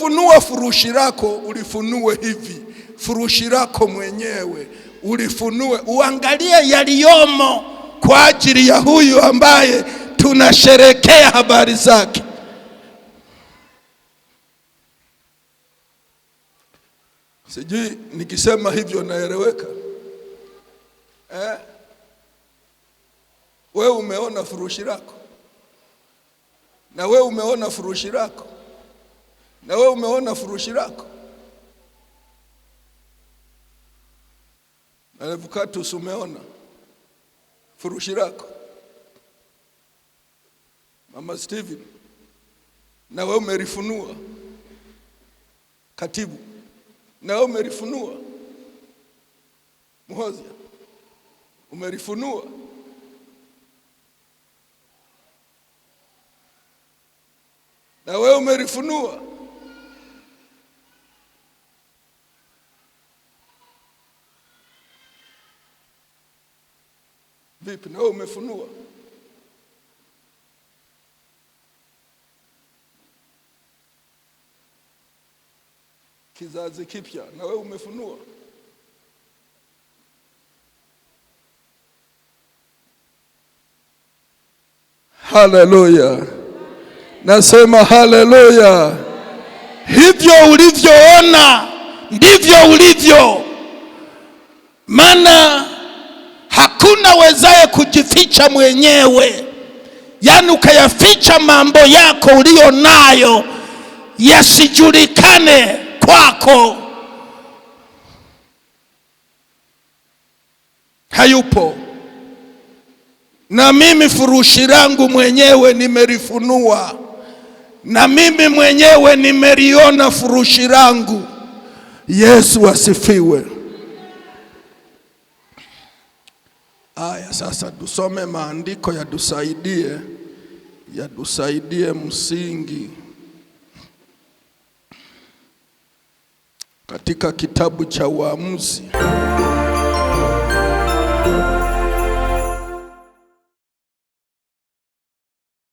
unapofunua furushi lako ulifunue hivi, furushi lako mwenyewe ulifunue, uangalie yaliyomo kwa ajili ya huyu ambaye tunasherekea habari zake. Sijui nikisema hivyo naeleweka? Wewe umeona furushi lako, na wewe umeona furushi lako, na wewe umeona furushi lako. Na Revocatus, umeona furushi lako? Mama Steven, na wewe umelifunua? Katibu, na wewe umelifunua? Muhozia, umelifunua? Na wewe umelifunua? Vipi, na wewe umefunua? Kizazi kipya, na wewe umefunua? Haleluya, nasema haleluya. Hivyo ulivyoona ndivyo ulivyo, maana hakuna wezaye kujificha mwenyewe. Yani ukayaficha mambo yako ulio nayo yasijulikane kwako, hayupo. Na mimi furushi langu mwenyewe nimelifunua, na mimi mwenyewe nimeliona furushi langu. Yesu asifiwe. Aya, sasa tusome maandiko yatusaidie msingi katika kitabu cha Waamuzi.